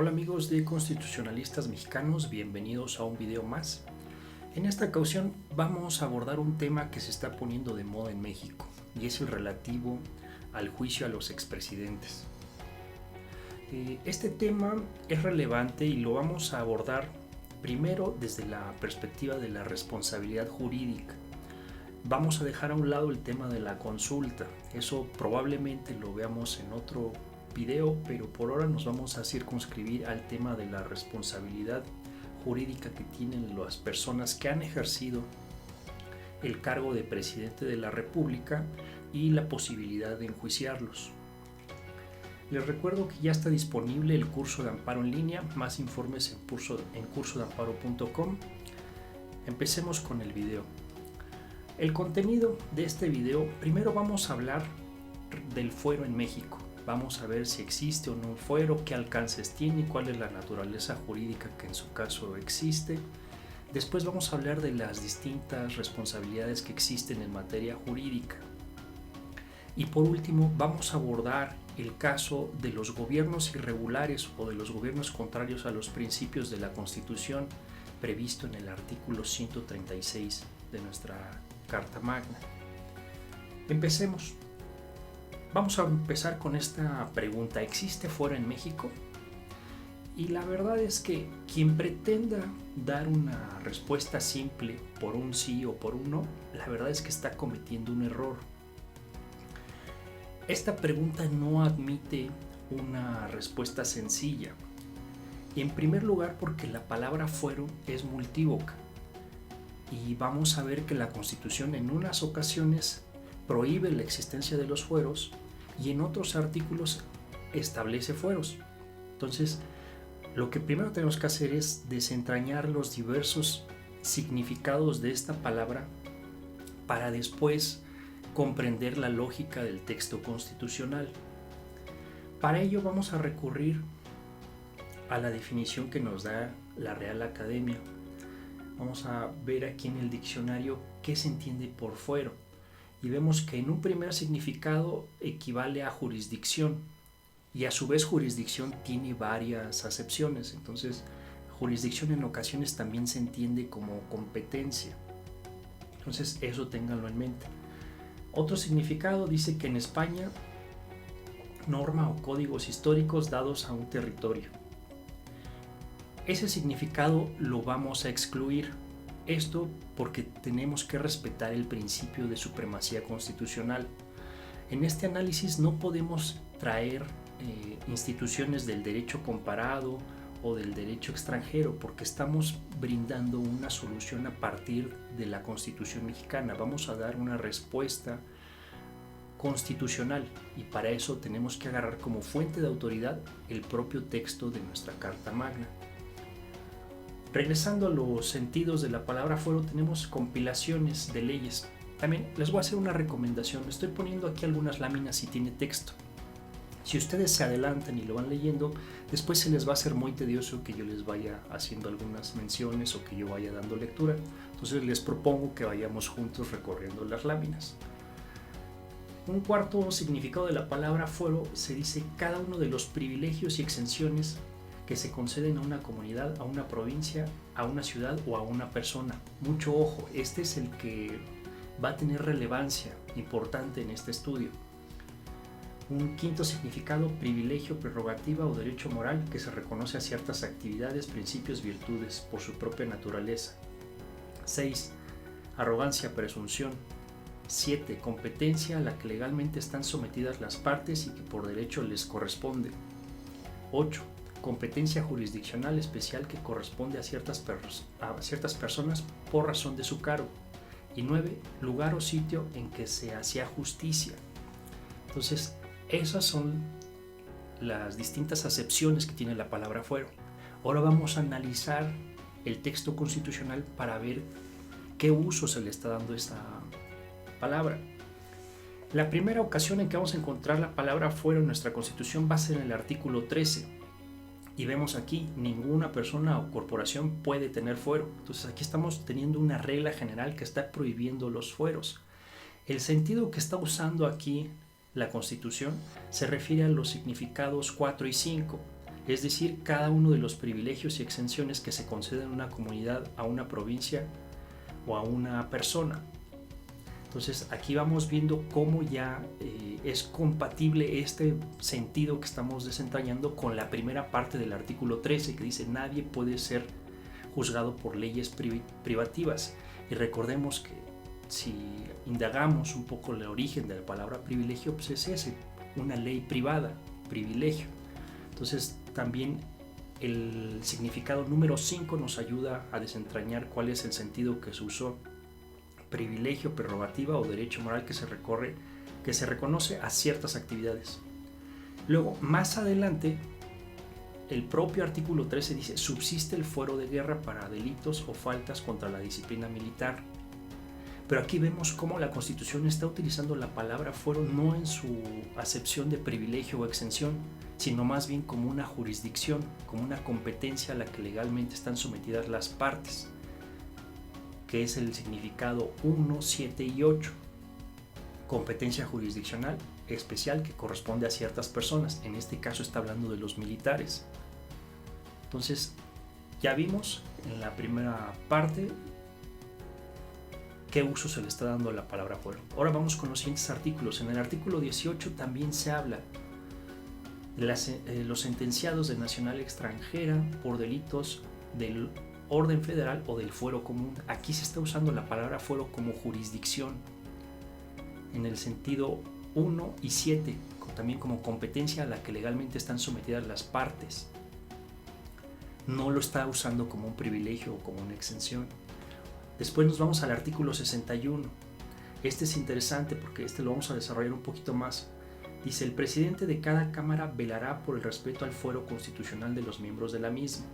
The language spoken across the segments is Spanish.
Hola amigos de Constitucionalistas Mexicanos, bienvenidos a un video más. En esta ocasión vamos a abordar un tema que se está poniendo de moda en México y es el relativo al juicio a los expresidentes. Este tema es relevante y lo vamos a abordar primero desde la perspectiva de la responsabilidad jurídica. Vamos a dejar a un lado el tema de la consulta, eso probablemente lo veamos en otro video, pero por ahora nos vamos a circunscribir al tema de la responsabilidad jurídica que tienen las personas que han ejercido el cargo de presidente de la República y la posibilidad de enjuiciarlos. Les recuerdo que ya está disponible el curso de amparo en línea, más informes en cursodeamparo.com. Empecemos con el video. El contenido de este video, primero vamos a hablar del fuero en México. Vamos a ver si existe o no un fuero, qué alcances tiene y cuál es la naturaleza jurídica que en su caso existe. Después vamos a hablar de las distintas responsabilidades que existen en materia jurídica. Y por último vamos a abordar el caso de los gobiernos irregulares o de los gobiernos contrarios a los principios de la Constitución previsto en el artículo 136 de nuestra Carta Magna. Empecemos. Vamos a empezar con esta pregunta: ¿existe fuero en México? Y la verdad es que quien pretenda dar una respuesta simple por un sí o por un no, la verdad es que está cometiendo un error. Esta pregunta no admite una respuesta sencilla. En primer lugar, porque la palabra fuero es multívoca. Y vamos a ver que la Constitución en unas ocasiones prohíbe la existencia de los fueros y en otros artículos establece fueros. Entonces, lo que primero tenemos que hacer es desentrañar los diversos significados de esta palabra para después comprender la lógica del texto constitucional. Para ello vamos a recurrir a la definición que nos da la Real Academia. Vamos a ver aquí en el diccionario qué se entiende por fuero. Y vemos que en un primer significado equivale a jurisdicción. Y a su vez jurisdicción tiene varias acepciones. Entonces, jurisdicción en ocasiones también se entiende como competencia. Entonces, eso ténganlo en mente. Otro significado dice que en España, norma o códigos históricos dados a un territorio. Ese significado lo vamos a excluir. Esto porque tenemos que respetar el principio de supremacía constitucional. En este análisis no podemos traer instituciones del derecho comparado o del derecho extranjero porque estamos brindando una solución a partir de la Constitución mexicana. Vamos a dar una respuesta constitucional y para eso tenemos que agarrar como fuente de autoridad el propio texto de nuestra Carta Magna. Regresando a los sentidos de la palabra fuero, tenemos compilaciones de leyes. También les voy a hacer una recomendación. Estoy poniendo aquí algunas láminas y tiene texto. Si ustedes se adelantan y lo van leyendo, después se les va a hacer muy tedioso que yo les vaya haciendo algunas menciones o que yo vaya dando lectura. Entonces les propongo que vayamos juntos recorriendo las láminas. Un cuarto significado de la palabra fuero se dice cada uno de los privilegios y exenciones que se conceden a una comunidad, a una provincia, a una ciudad o a una persona. Mucho ojo, este es el que va a tener relevancia importante en este estudio. Un quinto significado, privilegio, prerrogativa o derecho moral que se reconoce a ciertas actividades, principios, virtudes por su propia naturaleza. 6. Arrogancia, presunción. 7. Competencia a la que legalmente están sometidas las partes y que por derecho les corresponde. 8. Competencia jurisdiccional especial que corresponde a ciertas personas por razón de su cargo. Y 9. Lugar o sitio en que se hacía justicia. Entonces, esas son las distintas acepciones que tiene la palabra fuero. Ahora vamos a analizar el texto constitucional para ver qué uso se le está dando a esta palabra. La primera ocasión en que vamos a encontrar la palabra fuero en nuestra Constitución va a ser en el artículo 13. Y vemos aquí, ninguna persona o corporación puede tener fuero. Entonces aquí estamos teniendo una regla general que está prohibiendo los fueros. El sentido que está usando aquí la Constitución se refiere a los significados 4 y 5. es decir, cada uno de los privilegios y exenciones que se conceden a una comunidad, a una provincia o a una persona. Entonces aquí vamos viendo cómo ya es compatible este sentido que estamos desentrañando con la primera parte del artículo 13, que dice nadie puede ser juzgado por leyes privativas. Y recordemos que si indagamos un poco el origen de la palabra privilegio, pues es ese, una ley privada, privilegio. Entonces también el significado número 5 nos ayuda a desentrañar cuál es el sentido que se usó: privilegio, prerrogativa o derecho moral que se reconoce a ciertas actividades. Luego, más adelante, el propio artículo 13 dice: subsiste el fuero de guerra para delitos o faltas contra la disciplina militar. Pero aquí vemos cómo la Constitución está utilizando la palabra fuero no en su acepción de privilegio o exención, sino más bien como una jurisdicción, como una competencia a la que legalmente están sometidas las partes, que es el significado 1, 7 y 8. Competencia jurisdiccional especial que corresponde a ciertas personas. En este caso está hablando de los militares. Entonces, ya vimos en la primera parte qué uso se le está dando a la palabra fuero. Ahora vamos con los siguientes artículos. En el artículo 18 también se habla de los sentenciados de nacional extranjera por delitos del orden federal o del fuero común. Aquí se está usando la palabra fuero como jurisdicción en el sentido 1 y 7, también como competencia a la que legalmente están sometidas las partes. No lo está usando como un privilegio o como una exención. Después nos vamos al artículo 61. Este es interesante porque lo vamos a desarrollar un poquito más. Dice: el presidente de cada cámara velará por el respeto al fuero constitucional de los miembros de la misma.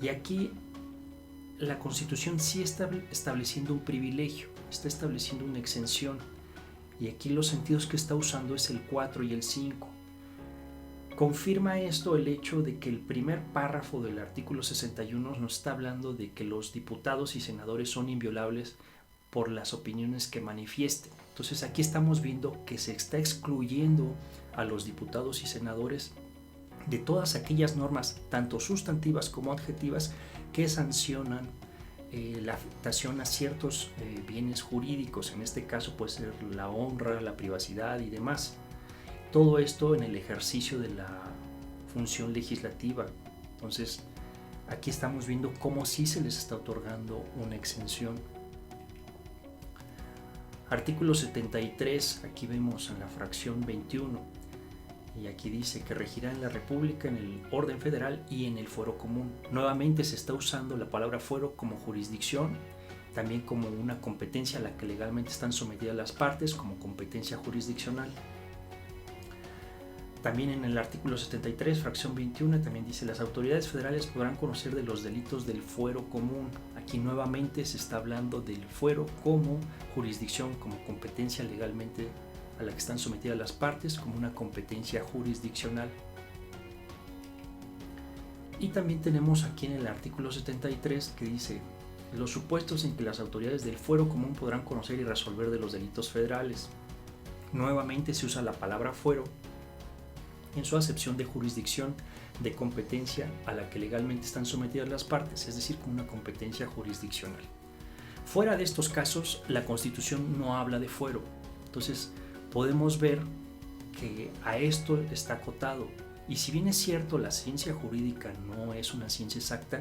Y aquí la Constitución sí está estableciendo un privilegio, está estableciendo una exención. Y aquí los sentidos que está usando es el 4 y el 5. Confirma esto el hecho de que el primer párrafo del artículo 61 nos está hablando de que los diputados y senadores son inviolables por las opiniones que manifiesten. Entonces aquí estamos viendo que se está excluyendo a los diputados y senadores de todas aquellas normas, tanto sustantivas como adjetivas, que sancionan la afectación a ciertos bienes jurídicos. En este caso puede ser la honra, la privacidad y demás. Todo esto en el ejercicio de la función legislativa. Entonces, aquí estamos viendo cómo sí se les está otorgando una exención. Artículo 73, aquí vemos en la fracción 21, y aquí dice que regirá en la República, en el orden federal y en el fuero común. Nuevamente se está usando la palabra fuero como jurisdicción, también como una competencia a la que legalmente están sometidas las partes, como competencia jurisdiccional. También en el artículo 73, fracción 21, también dice: las autoridades federales podrán conocer de los delitos del fuero común. Aquí nuevamente se está hablando del fuero como jurisdicción, como competencia legalmente a la que están sometidas las partes, como una competencia jurisdiccional. Y también tenemos aquí en el artículo 73 que dice: los supuestos en que las autoridades del fuero común podrán conocer y resolver de los delitos federales. Nuevamente se usa la palabra fuero en su acepción de jurisdicción, de competencia a la que legalmente están sometidas las partes, es decir, como una competencia jurisdiccional. Fuera de estos casos, la Constitución no habla de fuero. Entonces, podemos ver que a esto está acotado. Y si bien es cierto, la ciencia jurídica no es una ciencia exacta,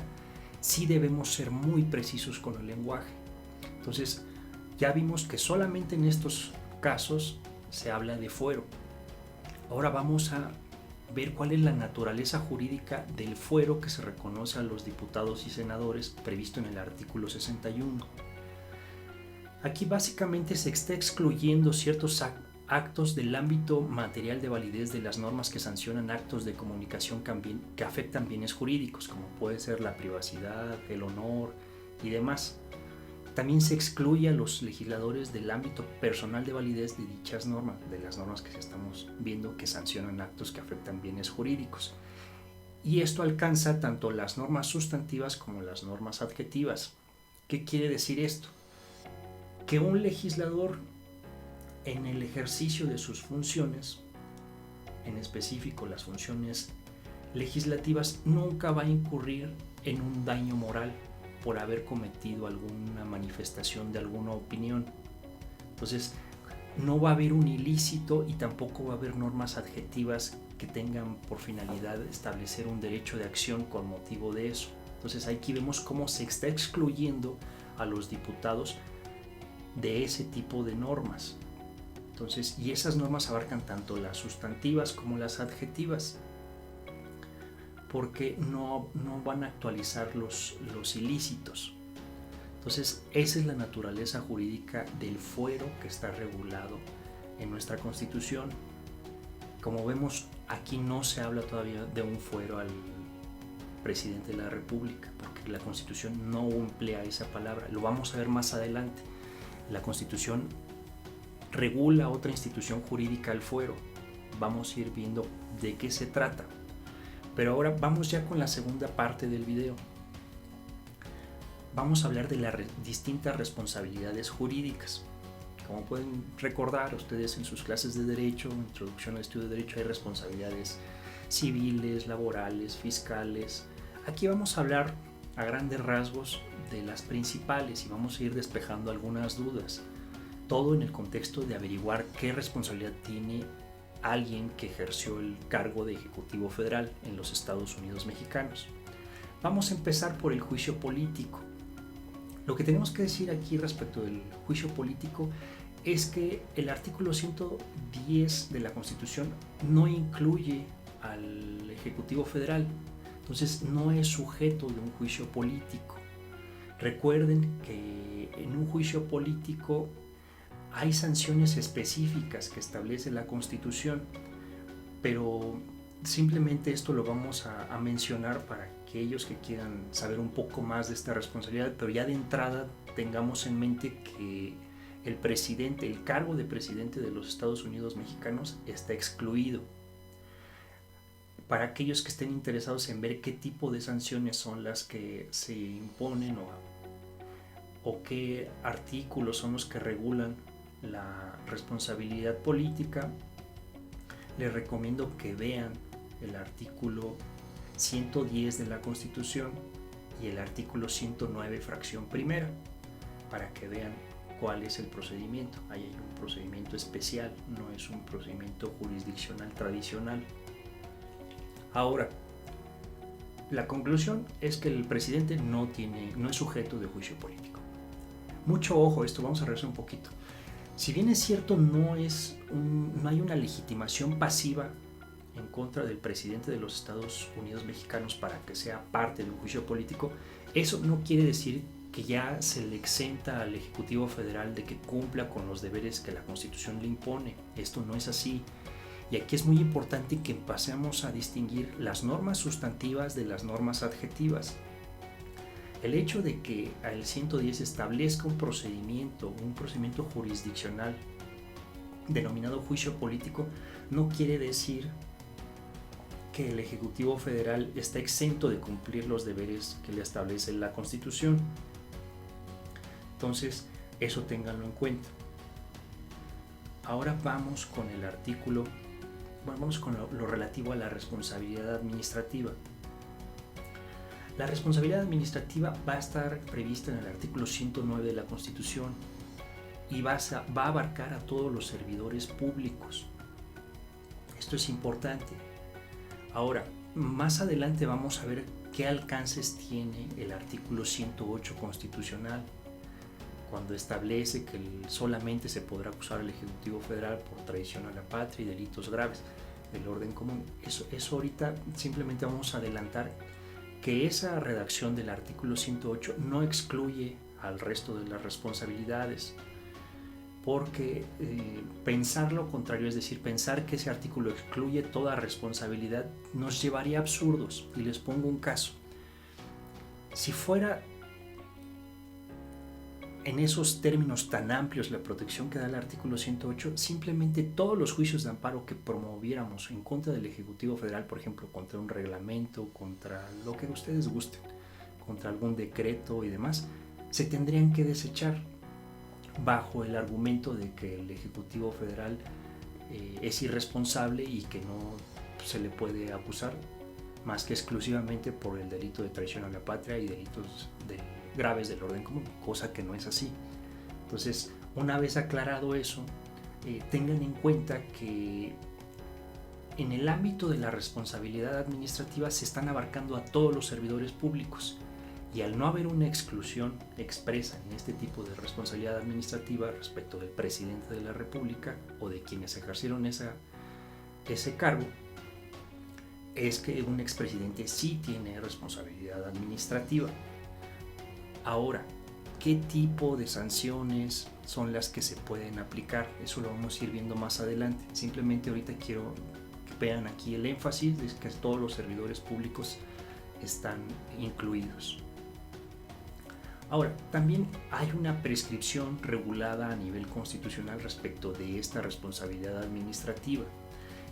sí debemos ser muy precisos con el lenguaje. Entonces, ya vimos que solamente en estos casos se habla de fuero. Ahora vamos a ver cuál es la naturaleza jurídica del fuero que se reconoce a los diputados y senadores previsto en el artículo 61. Aquí básicamente se está excluyendo ciertos actos del ámbito material de validez de las normas que sancionan actos de comunicación que afectan bienes jurídicos, como puede ser la privacidad, el honor y demás. También se excluye a los legisladores del ámbito personal de validez de dichas normas, de las normas que estamos viendo que sancionan actos que afectan bienes jurídicos. Y esto alcanza tanto las normas sustantivas como las normas adjetivas. ¿Qué quiere decir esto? Que un legislador, en el ejercicio de sus funciones, en específico las funciones legislativas nunca va a incurrir en un daño moral por haber cometido alguna manifestación de alguna opinión. Entonces, no va a haber un ilícito y tampoco va a haber normas adjetivas que tengan por finalidad establecer un derecho de acción con motivo de eso. Entonces, aquí vemos cómo se está excluyendo a los diputados de ese tipo de normas. Entonces, y esas normas abarcan tanto las sustantivas como las adjetivas, porque no van a actualizar los ilícitos. Entonces, esa es la naturaleza jurídica del fuero que está regulado en nuestra Constitución. Como vemos, aquí no se habla todavía de un fuero al presidente de la República, porque la Constitución no emplea esa palabra. Lo vamos a ver más adelante. La Constitución regula a otra institución jurídica al fuero. Vamos a ir viendo de qué se trata. Pero ahora vamos ya con la segunda parte del video. Vamos a hablar de las distintas responsabilidades jurídicas. Como pueden recordar ustedes en sus clases de Derecho, Introducción al Estudio de Derecho, hay responsabilidades civiles, laborales, fiscales. Aquí vamos a hablar a grandes rasgos de las principales y vamos a ir despejando algunas dudas. Todo en el contexto de averiguar qué responsabilidad tiene alguien que ejerció el cargo de Ejecutivo Federal en los Estados Unidos mexicanos. Vamos a empezar por el juicio político. Lo que tenemos que decir aquí respecto del juicio político es que el artículo 110 de la Constitución no incluye al Ejecutivo Federal, entonces no es sujeto de un juicio político. Recuerden que en un juicio político hay sanciones específicas que establece la Constitución, pero simplemente esto lo vamos a mencionar para aquellos que quieran saber un poco más de esta responsabilidad, pero ya de entrada tengamos en mente que el presidente, el cargo de presidente de los Estados Unidos mexicanos está excluido. Para aquellos que estén interesados en ver qué tipo de sanciones son las que se imponen o qué artículos son los que regulan la responsabilidad política, les recomiendo que vean el artículo 110 de la Constitución y el artículo 109 fracción primera para que vean cuál es el procedimiento. Ahí hay un procedimiento especial, no es un procedimiento jurisdiccional tradicional. Ahora, la conclusión es que el presidente no es sujeto de juicio político. Mucho ojo, esto vamos a regresar un poquito. Si bien es cierto, no hay una legitimación pasiva en contra del presidente de los Estados Unidos mexicanos para que sea parte de un juicio político, eso no quiere decir que ya se le exenta al Ejecutivo Federal de que cumpla con los deberes que la Constitución le impone. Esto no es así. Y aquí es muy importante que pasemos a distinguir las normas sustantivas de las normas adjetivas. El hecho de que el 110 establezca un procedimiento jurisdiccional denominado juicio político no quiere decir que el Ejecutivo Federal está exento de cumplir los deberes que le establece la Constitución. Entonces, eso ténganlo en cuenta. Ahora vamos con el artículo, vamos con lo relativo a la responsabilidad administrativa. La responsabilidad administrativa va a estar prevista en el artículo 109 de la Constitución y va a abarcar a todos los servidores públicos. Esto es importante. Ahora, más adelante vamos a ver qué alcances tiene el artículo 108 constitucional, cuando establece que solamente se podrá acusar al Ejecutivo Federal por traición a la patria y delitos graves del orden común. Eso ahorita simplemente vamos a adelantar que esa redacción del artículo 108 no excluye al resto de las responsabilidades, porque pensar lo contrario, es decir, pensar que ese artículo excluye toda responsabilidad, nos llevaría a absurdos. Y les pongo un caso. Si fuera en esos términos tan amplios la protección que da el artículo 108, simplemente todos los juicios de amparo que promoviéramos en contra del Ejecutivo Federal, por ejemplo, contra un reglamento, contra lo que ustedes gusten, contra algún decreto y demás, se tendrían que desechar bajo el argumento de que el Ejecutivo Federal es irresponsable y que no se le puede acusar más que exclusivamente por el delito de traición a la patria y delitos graves del orden común, cosa que no es así. Entonces, una vez aclarado eso, tengan en cuenta que en el ámbito de la responsabilidad administrativa se están abarcando a todos los servidores públicos, y al no haber una exclusión expresa en este tipo de responsabilidad administrativa respecto del presidente de la República o de quienes ejercieron ese cargo, es que un expresidente sí tiene responsabilidad administrativa. Ahora, ¿qué tipo de sanciones son las que se pueden aplicar? Eso lo vamos a ir viendo más adelante. Simplemente ahorita quiero que vean aquí el énfasis de que todos los servidores públicos están incluidos. Ahora, también hay una prescripción regulada a nivel constitucional respecto de esta responsabilidad administrativa.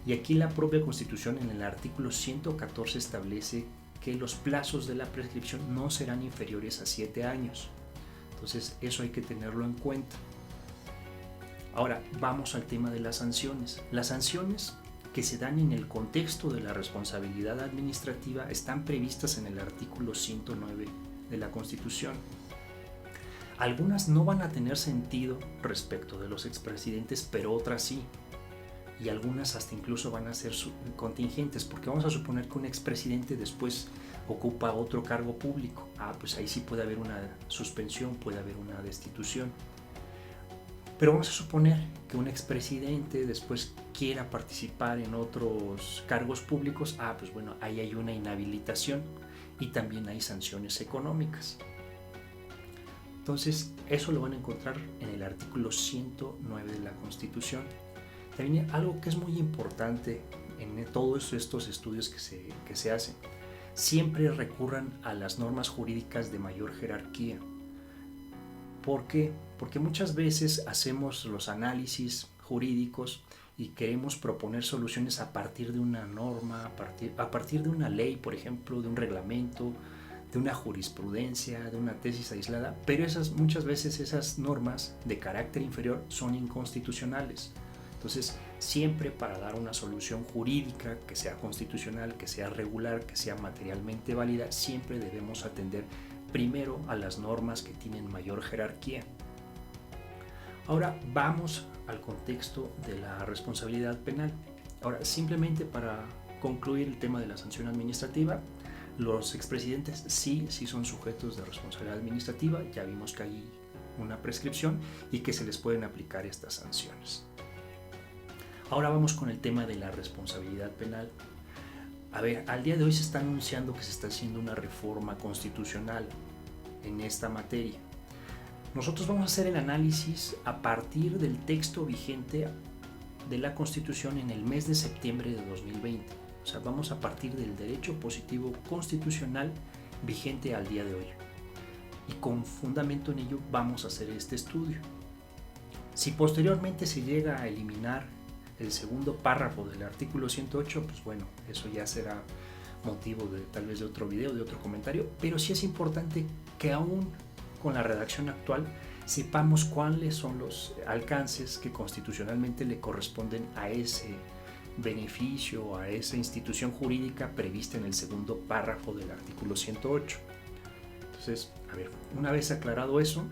Y aquí la propia Constitución, en el artículo 114, establece que los plazos de la prescripción no serán inferiores a 7 años. Entonces, eso hay que tenerlo en cuenta. Ahora, vamos al tema de las sanciones. Las sanciones que se dan en el contexto de la responsabilidad administrativa están previstas en el artículo 109 de la Constitución. Algunas no van a tener sentido respecto de los expresidentes, pero otras sí. Y algunas hasta incluso van a ser contingentes, porque vamos a suponer que un expresidente después ocupa otro cargo público. Pues ahí sí puede haber una suspensión, puede haber una destitución. Pero vamos a suponer que un expresidente después quiera participar en otros cargos públicos. Pues bueno, ahí hay una inhabilitación y también hay sanciones económicas. Entonces, eso lo van a encontrar en el artículo 109 de la Constitución. También algo que es muy importante en todos estos estudios que se hacen, siempre recurran a las normas jurídicas de mayor jerarquía. ¿Por qué? Porque muchas veces hacemos los análisis jurídicos y queremos proponer soluciones a partir de una norma, a partir de una ley, por ejemplo, de un reglamento, de una jurisprudencia, de una tesis aislada, pero muchas veces esas normas de carácter inferior son inconstitucionales. Entonces, siempre para dar una solución jurídica que sea constitucional, que sea regular, que sea materialmente válida, siempre debemos atender primero a las normas que tienen mayor jerarquía. Ahora vamos al contexto de la responsabilidad penal. Ahora, simplemente para concluir el tema de la sanción administrativa, los expresidentes sí son sujetos de responsabilidad administrativa. Ya vimos que hay una prescripción y que se les pueden aplicar estas sanciones. Ahora vamos con el tema de la responsabilidad penal. Al día de hoy se está anunciando que se está haciendo una reforma constitucional en esta materia. Nosotros vamos a hacer el análisis a partir del texto vigente de la Constitución en el mes de septiembre de 2020. O sea, vamos a partir del derecho positivo constitucional vigente al día de hoy. Y con fundamento en ello vamos a hacer este estudio. Si posteriormente se llega a eliminar el segundo párrafo del artículo 108, pues bueno, eso ya será motivo de tal vez de otro video, de otro comentario, pero sí es importante que aún con la redacción actual sepamos cuáles son los alcances que constitucionalmente le corresponden a ese beneficio, a esa institución jurídica prevista en el segundo párrafo del artículo 108. Entonces, una vez aclarado eso,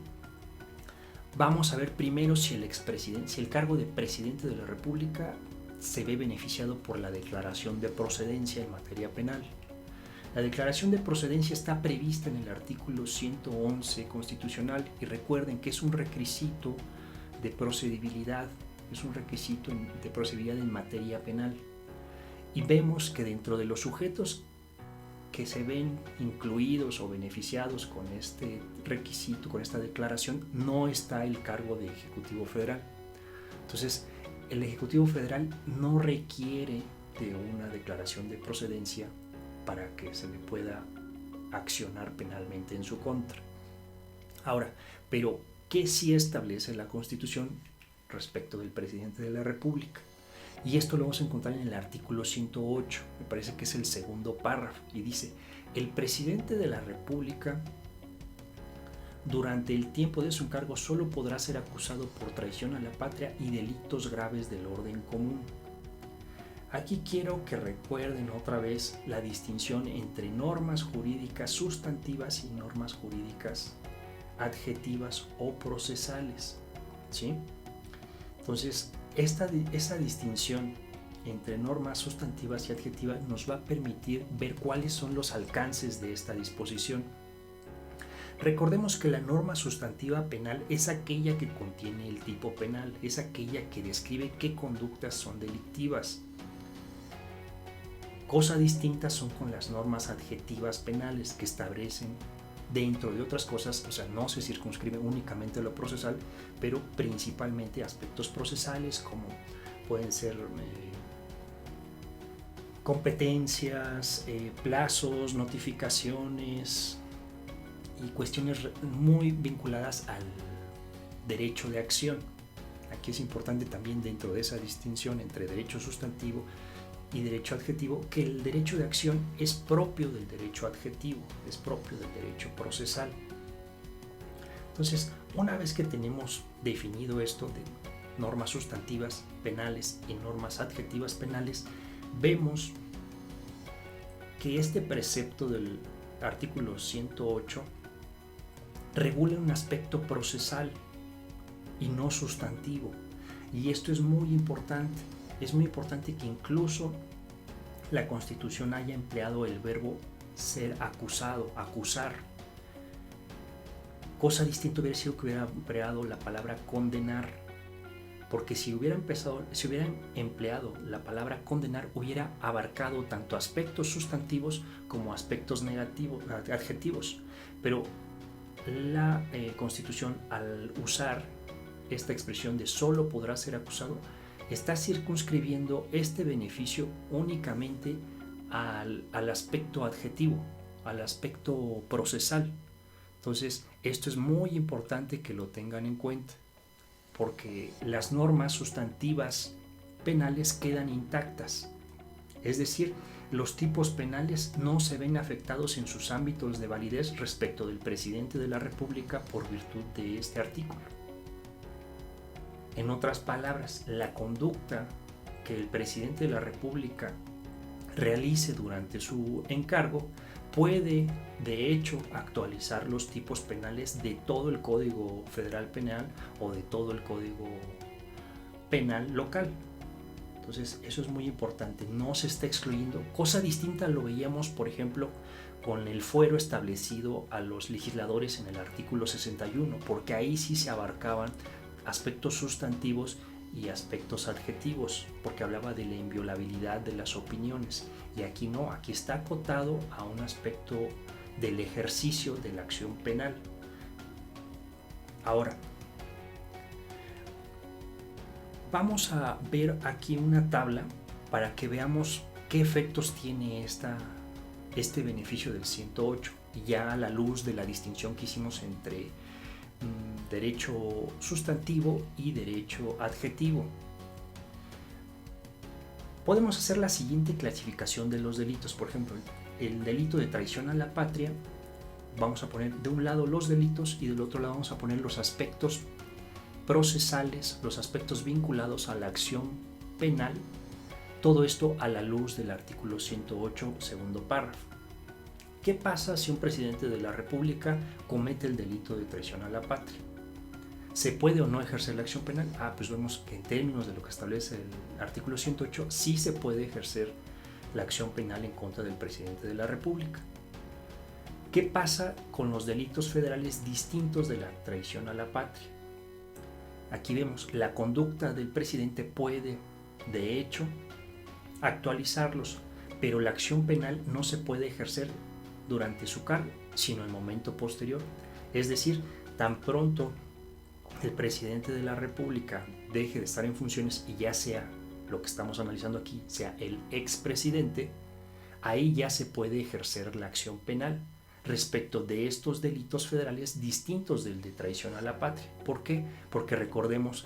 vamos a ver primero si el cargo de presidente de la República se ve beneficiado por la declaración de procedencia en materia penal. La declaración de procedencia está prevista en el artículo 111 constitucional y recuerden que es un requisito de procedibilidad, en materia penal. Y vemos que dentro de los sujetos que se ven incluidos o beneficiados con este requisito, con esta declaración, no está el cargo de Ejecutivo Federal. Entonces, el Ejecutivo Federal no requiere de una declaración de procedencia para que se le pueda accionar penalmente en su contra. Ahora, pero ¿qué sí establece la Constitución respecto del presidente de la República? Y esto lo vamos a encontrar en el artículo 108, me parece que es el segundo párrafo, y dice: el presidente de la República durante el tiempo de su cargo solo podrá ser acusado por traición a la patria y delitos graves del orden común. Aquí quiero que recuerden otra vez la distinción entre normas jurídicas sustantivas y normas jurídicas adjetivas o procesales, ¿sí? Entonces, esa distinción entre normas sustantivas y adjetivas nos va a permitir ver cuáles son los alcances de esta disposición. Recordemos que la norma sustantiva penal es aquella que contiene el tipo penal, es aquella que describe qué conductas son delictivas. Cosa distinta son con las normas adjetivas penales que establecen, dentro de otras cosas, o sea, no se circunscribe únicamente a lo procesal, pero principalmente aspectos procesales como pueden ser competencias, plazos, notificaciones y cuestiones muy vinculadas al derecho de acción. Aquí es importante también, dentro de esa distinción entre derecho sustantivo y derecho adjetivo, que el derecho de acción es propio del derecho adjetivo, es propio del derecho procesal. Entonces, una vez que tenemos definido esto de normas sustantivas penales y normas adjetivas penales, vemos que este precepto del artículo 108 regula un aspecto procesal y no sustantivo. Y esto es muy importante. Es muy importante que incluso la Constitución haya empleado el verbo ser acusado, acusar. Cosa distinta hubiera sido que hubiera empleado la palabra condenar, porque si hubieran empleado la palabra condenar, hubiera abarcado tanto aspectos sustantivos como aspectos negativos, adjetivos. Pero la Constitución, al usar esta expresión de solo podrá ser acusado, está circunscribiendo este beneficio únicamente al aspecto adjetivo, al aspecto procesal. Entonces, esto es muy importante que lo tengan en cuenta, porque las normas sustantivas penales quedan intactas. Es decir, los tipos penales no se ven afectados en sus ámbitos de validez respecto del presidente de la República por virtud de este artículo. En otras palabras, la conducta que el presidente de la República realice durante su encargo puede, de hecho, actualizar los tipos penales de todo el Código Federal Penal o de todo el Código Penal local. Entonces, eso es muy importante, no se está excluyendo. Cosa distinta lo veíamos, por ejemplo, con el fuero establecido a los legisladores en el artículo 61, porque ahí sí se abarcaban aspectos sustantivos y aspectos adjetivos, porque hablaba de la inviolabilidad de las opiniones, y aquí no, aquí está acotado a un aspecto del ejercicio de la acción penal. Ahora, vamos a ver aquí una tabla para que veamos qué efectos tiene este beneficio del 108, ya a la luz de la distinción que hicimos entre derecho sustantivo y derecho adjetivo. Podemos hacer la siguiente clasificación de los delitos. Por ejemplo, el delito de traición a la patria, vamos a poner de un lado los delitos y del otro lado vamos a poner los aspectos procesales, los aspectos vinculados a la acción penal. Todo esto a la luz del artículo 108, segundo párrafo. ¿Qué pasa si un presidente de la República comete el delito de traición a la patria? ¿Se puede o no ejercer la acción penal? Pues vemos que en términos de lo que establece el artículo 108, sí se puede ejercer la acción penal en contra del presidente de la República. ¿Qué pasa con los delitos federales distintos de la traición a la patria? Aquí vemos, la conducta del presidente puede, de hecho, actualizarlos, pero la acción penal no se puede ejercer durante su cargo, sino en momento posterior. Es decir, tan pronto el presidente de la República deje de estar en funciones y ya sea lo que estamos analizando aquí, sea el expresidente, ahí ya se puede ejercer la acción penal respecto de estos delitos federales distintos del de traición a la patria. ¿Por qué? Porque recordemos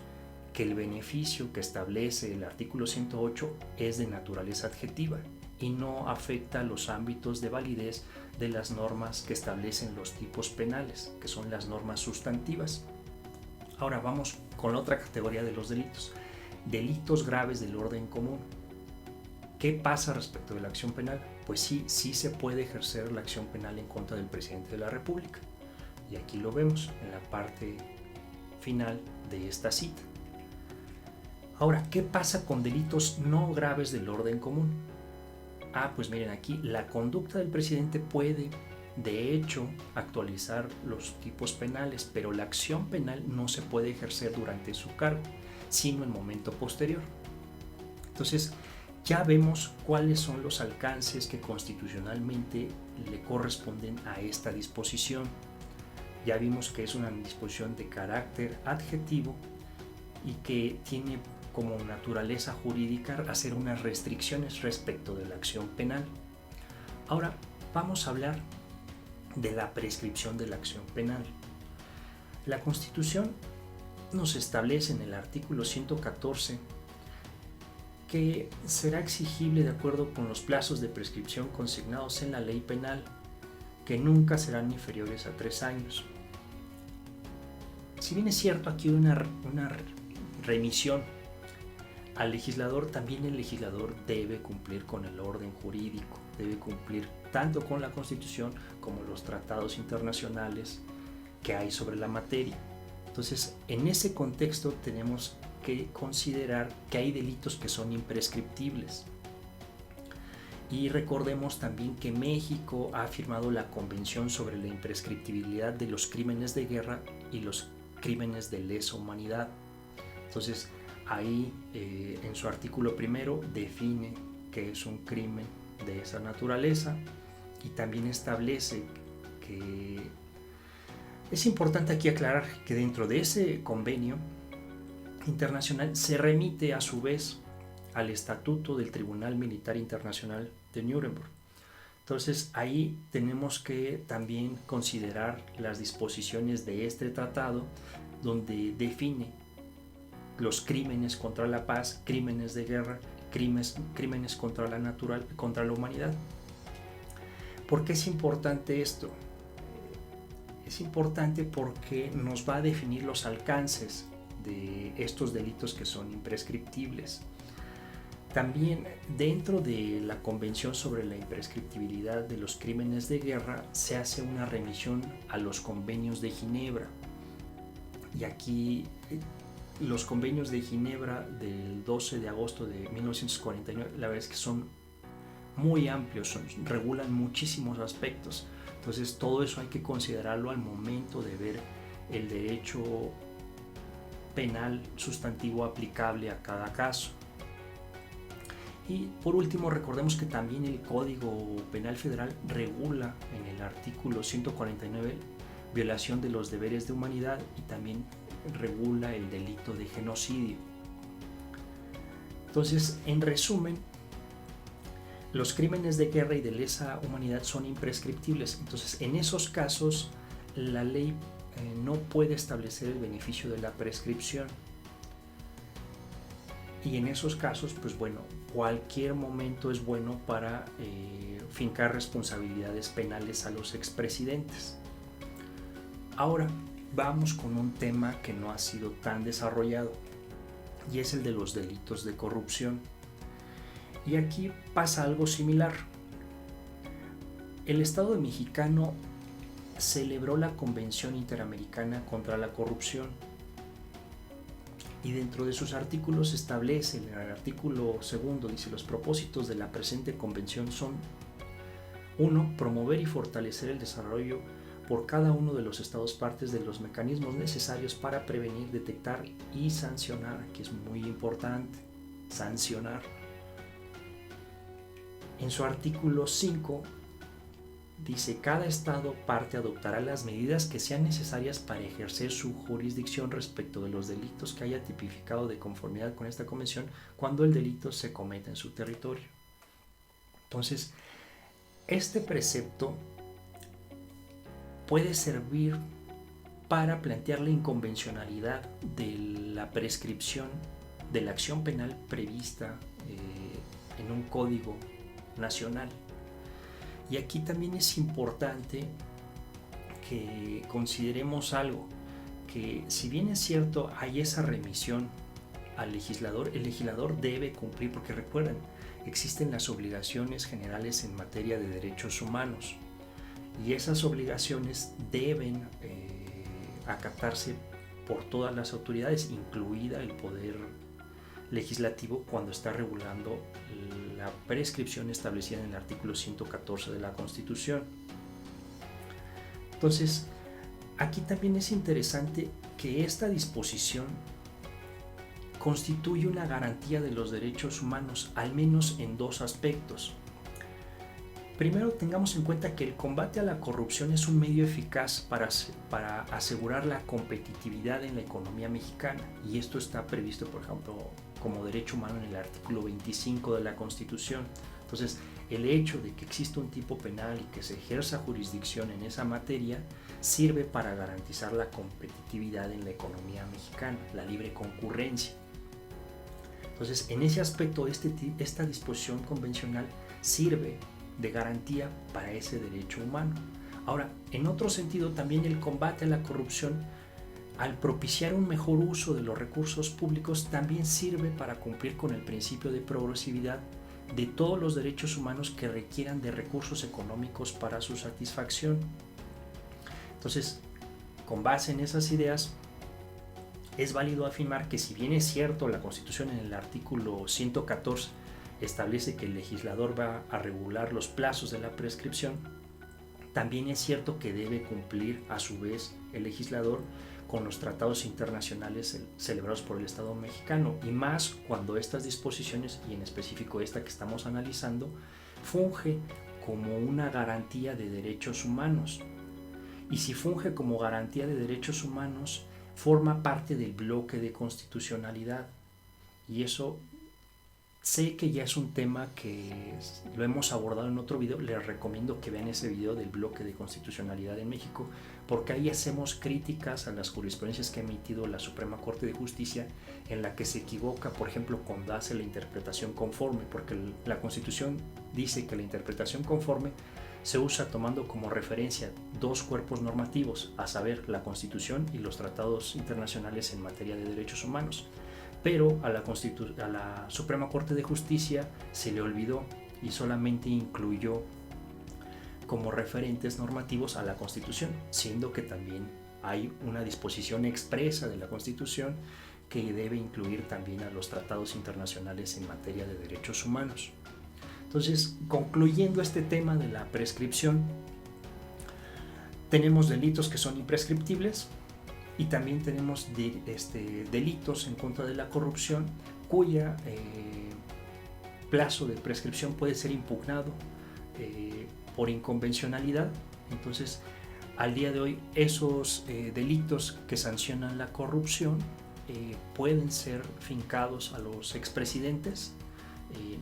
que el beneficio que establece el artículo 108 es de naturaleza adjetiva y no afecta los ámbitos de validez de las normas que establecen los tipos penales, que son las normas sustantivas. Ahora vamos con la otra categoría de los delitos. Delitos graves del orden común. ¿Qué pasa respecto de la acción penal? Pues sí se puede ejercer la acción penal en contra del presidente de la República. Y aquí lo vemos en la parte final de esta cita. Ahora, ¿qué pasa con delitos no graves del orden común? Pues miren aquí, la conducta del presidente puede, de hecho, actualizar los tipos penales, pero la acción penal no se puede ejercer durante su cargo, sino en momento posterior. Entonces, ya vemos cuáles son los alcances que constitucionalmente le corresponden a esta disposición. Ya vimos que es una disposición de carácter adjetivo y que tiene como naturaleza jurídica hacer unas restricciones respecto de la acción penal. Ahora vamos a hablar de la prescripción de la acción penal. La Constitución nos establece en el artículo 114 que será exigible de acuerdo con los plazos de prescripción consignados en la ley penal, que nunca serán inferiores a 3 años. Si bien es cierto aquí una remisión al legislador, también el legislador debe cumplir con el orden jurídico, debe cumplir tanto con la Constitución como los tratados internacionales que hay sobre la materia. Entonces, en ese contexto tenemos que considerar que hay delitos que son imprescriptibles. Y recordemos también que México ha firmado la Convención sobre la imprescriptibilidad de los crímenes de guerra y los crímenes de lesa humanidad. Entonces, ahí en su artículo primero define que es un crimen de esa naturaleza y también establece que es importante aquí aclarar que dentro de ese convenio internacional se remite a su vez al Estatuto del Tribunal Militar Internacional de Nuremberg. Entonces ahí tenemos que también considerar las disposiciones de este tratado, donde define los crímenes contra la paz, crímenes de guerra, crímenes contra la humanidad. ¿Por qué es importante esto? Es importante porque nos va a definir los alcances de estos delitos que son imprescriptibles. También dentro de la Convención sobre la imprescriptibilidad de los crímenes de guerra se hace una remisión a los convenios de Ginebra. Y aquí los convenios de Ginebra del 12 de agosto de 1949, la verdad es que son muy amplios, regulan muchísimos aspectos. Entonces todo eso hay que considerarlo al momento de ver el derecho penal sustantivo aplicable a cada caso. Y por último, recordemos que también el Código Penal Federal regula en el artículo 149 violación de los deberes de humanidad y también regula el delito de genocidio. Entonces, en resumen, los crímenes de guerra y de lesa humanidad son imprescriptibles. Entonces, en esos casos, la ley no puede establecer el beneficio de la prescripción. Y en esos casos, pues bueno, cualquier momento es bueno para fincar responsabilidades penales a los expresidentes. Ahora vamos con un tema que no ha sido tan desarrollado y es el de los delitos de corrupción. Y aquí pasa algo similar. El Estado mexicano celebró la Convención Interamericana contra la Corrupción y dentro de sus artículos establece, en el artículo segundo dice: los propósitos de la presente convención son: 1. Promover y fortalecer el desarrollo por cada uno de los estados partes de los mecanismos necesarios para prevenir, detectar y sancionar, que es muy importante, sancionar. En su artículo 5 dice: cada estado parte adoptará las medidas que sean necesarias para ejercer su jurisdicción respecto de los delitos que haya tipificado de conformidad con esta convención cuando el delito se cometa en su territorio. Entonces, este precepto puede servir para plantear la inconvencionalidad de la prescripción de la acción penal prevista en un código nacional. Y aquí también es importante que consideremos algo, que si bien es cierto hay esa remisión al legislador, el legislador debe cumplir, porque recuerden, existen las obligaciones generales en materia de derechos humanos y esas obligaciones deben acatarse por todas las autoridades, incluida el poder legislativo cuando está regulando la prescripción establecida en el artículo 114 de la Constitución. Entonces, aquí también es interesante que esta disposición constituye una garantía de los derechos humanos, al menos en dos aspectos. Primero, tengamos en cuenta que el combate a la corrupción es un medio eficaz para asegurar la competitividad en la economía mexicana, y esto está previsto, por ejemplo, como derecho humano en el artículo 25 de la Constitución. Entonces, el hecho de que exista un tipo penal y que se ejerza jurisdicción en esa materia sirve para garantizar la competitividad en la economía mexicana, la libre concurrencia. Entonces, en ese aspecto, esta disposición convencional sirve de garantía para ese derecho humano. Ahora, en otro sentido, también el combate a la corrupción, al propiciar un mejor uso de los recursos públicos, también sirve para cumplir con el principio de progresividad de todos los derechos humanos que requieran de recursos económicos para su satisfacción. Entonces, con base en esas ideas, es válido afirmar que si bien es cierto la Constitución en el artículo 114 establece que el legislador va a regular los plazos de la prescripción, también es cierto que debe cumplir a su vez el legislador con los tratados internacionales celebrados por el Estado mexicano, y más cuando estas disposiciones, y en específico esta que estamos analizando, funge como una garantía de derechos humanos. Y si funge como garantía de derechos humanos, forma parte del bloque de constitucionalidad. Y eso sé que ya es un tema que lo hemos abordado en otro video. Les recomiendo que vean ese video del bloque de constitucionalidad en México, porque ahí hacemos críticas a las jurisprudencias que ha emitido la Suprema Corte de Justicia, en la que se equivoca, por ejemplo, cuando hace la interpretación conforme, porque la Constitución dice que la interpretación conforme se usa tomando como referencia dos cuerpos normativos, a saber, la Constitución y los tratados internacionales en materia de derechos humanos. Pero a la Suprema Corte de Justicia se le olvidó y solamente incluyó como referentes normativos a la Constitución, siendo que también hay una disposición expresa de la Constitución que debe incluir también a los tratados internacionales en materia de derechos humanos. Entonces, concluyendo este tema de la prescripción, tenemos delitos que son imprescriptibles y también tenemos delitos en contra de la corrupción cuya plazo de prescripción puede ser impugnado por inconvencionalidad. Entonces, al día de hoy, esos delitos que sancionan la corrupción pueden ser fincados a los expresidentes.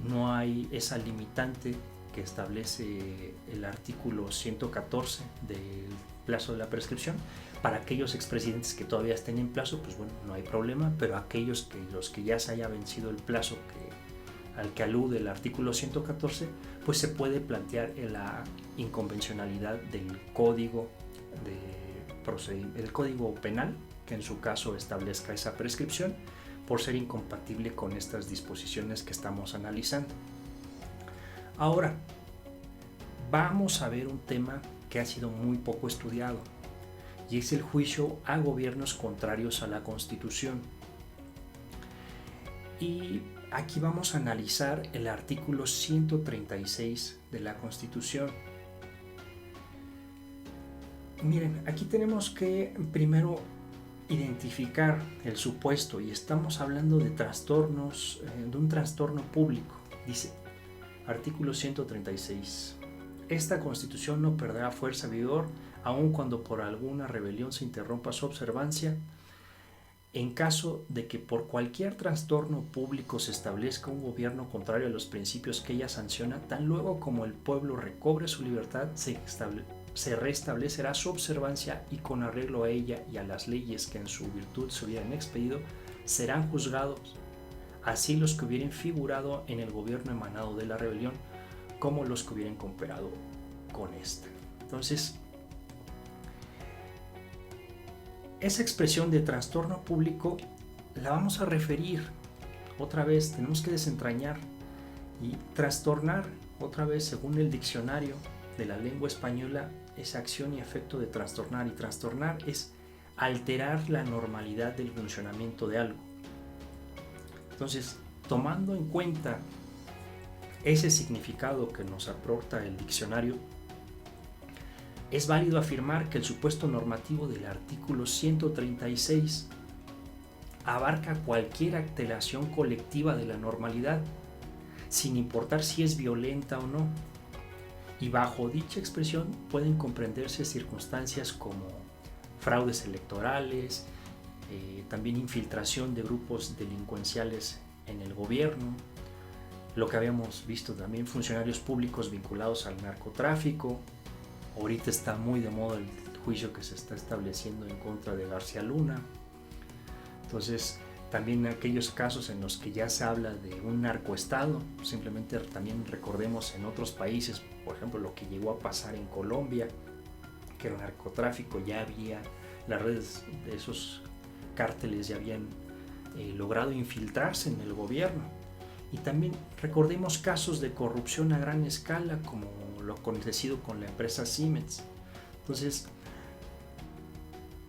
No hay esa limitante que establece el artículo 114 del plazo de la prescripción. Para aquellos expresidentes que todavía estén en plazo, pues bueno, no hay problema, pero los que ya se haya vencido el plazo al que alude el artículo 114, pues se puede plantear la inconvencionalidad del código penal, que en su caso establezca esa prescripción, por ser incompatible con estas disposiciones que estamos analizando. Ahora, vamos a ver un tema que ha sido muy poco estudiado, y es el juicio a gobiernos contrarios a la Constitución. Y aquí vamos a analizar el artículo 136 de la Constitución. Miren, aquí tenemos que primero identificar el supuesto, y estamos hablando de trastornos, de un trastorno público. Dice, artículo 136, esta Constitución no perderá fuerza y vigor aun cuando por alguna rebelión se interrumpa su observancia, en caso de que por cualquier trastorno público se establezca un gobierno contrario a los principios que ella sanciona, tan luego como el pueblo recobre su libertad, se restablecerá su observancia, y con arreglo a ella y a las leyes que en su virtud se hubieran expedido, serán juzgados así los que hubieran figurado en el gobierno emanado de la rebelión, como los que hubieran cooperado con esta. Entonces, esa expresión de trastorno público la vamos a referir otra vez, tenemos que desentrañar Y trastornar, otra vez, según el diccionario de la lengua española, es acción y efecto de trastornar. Y trastornar es alterar la normalidad del funcionamiento de algo. Entonces, tomando en cuenta ese significado que nos aporta el diccionario, es válido afirmar que el supuesto normativo del artículo 136 abarca cualquier alteración colectiva de la normalidad, sin importar si es violenta o no. Y bajo dicha expresión pueden comprenderse circunstancias como fraudes electorales, también infiltración de grupos delincuenciales en el gobierno, lo que habíamos visto también, funcionarios públicos vinculados al narcotráfico. Ahorita está muy de moda el juicio que se está estableciendo en contra de García Luna. Entonces, también aquellos casos en los que ya se habla de un narcoestado, simplemente también recordemos en otros países, por ejemplo, lo que llegó a pasar en Colombia, que el narcotráfico ya había, las redes de esos cárteles ya habían logrado infiltrarse en el gobierno. Y también recordemos casos de corrupción a gran escala, como lo acontecido con la empresa Siemens. Entonces,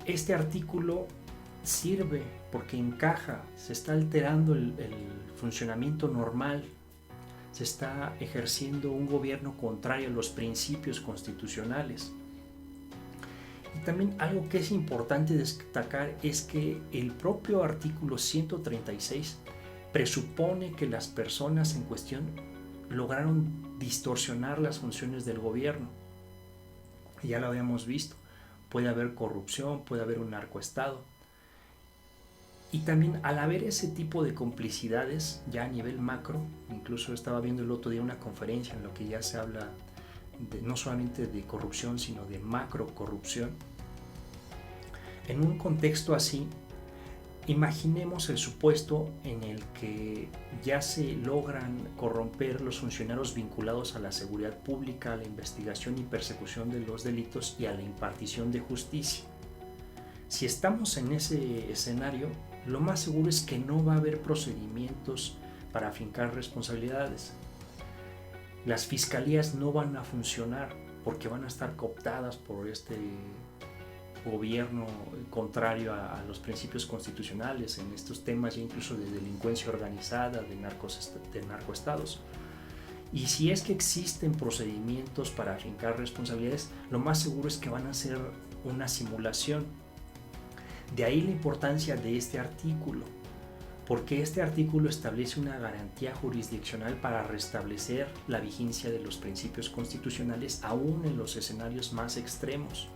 este artículo sirve porque encaja, se está alterando el funcionamiento normal, se está ejerciendo un gobierno contrario a los principios constitucionales. Y también algo que es importante destacar es que el propio artículo 136 presupone que las personas en cuestión lograron distorsionar las funciones del gobierno. Ya lo habíamos visto, puede haber corrupción, puede haber un narcoestado. Y también al haber ese tipo de complicidades ya a nivel macro, incluso estaba viendo el otro día una conferencia en la que ya se habla no solamente de corrupción, sino de macro corrupción. En un contexto así, imaginemos el supuesto en el que ya se logran corromper los funcionarios vinculados a la seguridad pública, a la investigación y persecución de los delitos y a la impartición de justicia. Si estamos en ese escenario, lo más seguro es que no va a haber procedimientos para afincar responsabilidades. Las fiscalías no van a funcionar porque van a estar cooptadas por este gobierno contrario a los principios constitucionales en estos temas ya incluso de delincuencia organizada, de narcoestados. Y si es que existen procedimientos para afincar responsabilidades, lo más seguro es que van a ser una simulación. De ahí la importancia de este artículo, porque este artículo establece una garantía jurisdiccional para restablecer la vigencia de los principios constitucionales aún en los escenarios más extremos.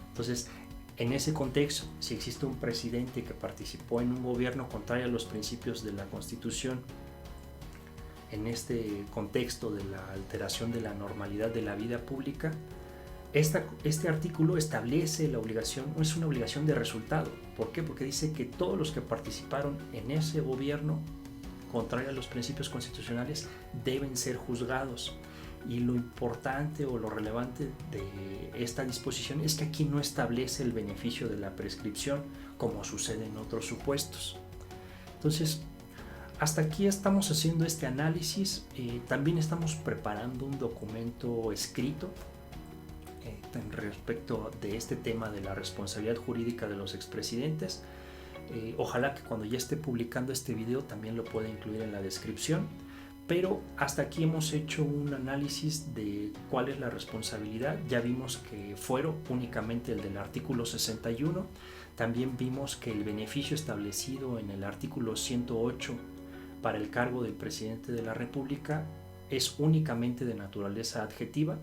Entonces, en ese contexto, si existe un presidente que participó en un gobierno contrario a los principios de la Constitución, en este contexto de la alteración de la normalidad de la vida pública, este artículo establece la obligación, no es una obligación de resultado. ¿Por qué? Porque dice que todos los que participaron en ese gobierno contrario a los principios constitucionales deben ser juzgados. Y lo importante o lo relevante de esta disposición es que aquí no establece el beneficio de la prescripción como sucede en otros supuestos. Entonces, hasta aquí estamos haciendo este análisis. También estamos preparando un documento escrito respecto de este tema de la responsabilidad jurídica de los expresidentes. Ojalá que cuando ya esté publicando este video también lo pueda incluir en la descripción. Pero hasta aquí hemos hecho un análisis de cuál es la responsabilidad. Ya vimos que fuero únicamente el del artículo 61. También vimos que el beneficio establecido en el artículo 108 para el cargo del presidente de la República es únicamente de naturaleza adjetiva,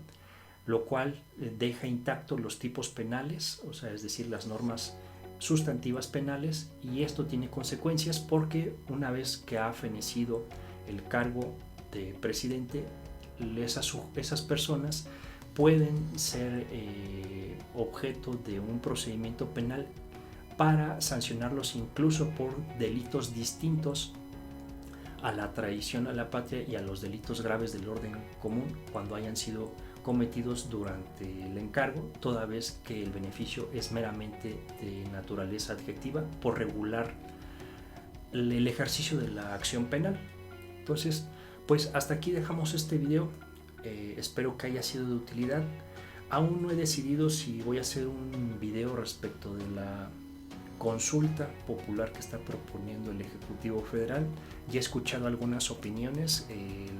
lo cual deja intactos los tipos penales, o sea, es decir, las normas sustantivas penales, y esto tiene consecuencias porque una vez que ha fenecido el cargo de presidente, esas personas pueden ser objeto de un procedimiento penal para sancionarlos incluso por delitos distintos a la traición a la patria y a los delitos graves del orden común cuando hayan sido cometidos durante el encargo, toda vez que el beneficio es meramente de naturaleza adjetiva por regular el ejercicio de la acción penal. Entonces, Pues hasta aquí dejamos este video. Espero que haya sido de utilidad. Aún no he decidido si voy a hacer un video respecto de la consulta popular que está proponiendo el Ejecutivo Federal. Ya he escuchado algunas opiniones,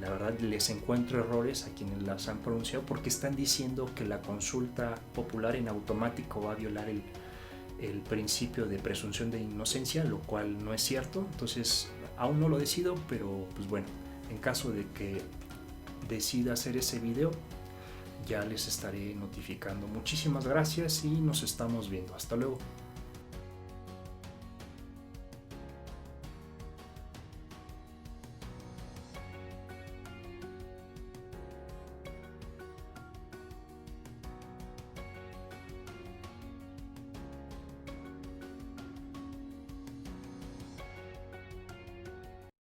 la verdad les encuentro errores a quienes las han pronunciado, porque están diciendo que la consulta popular en automático va a violar el principio de presunción de inocencia, lo cual no es cierto. Entonces aún no lo decido, pero pues bueno, en caso de que decida hacer ese video, ya les estaré notificando. Muchísimas gracias y nos estamos viendo. Hasta luego.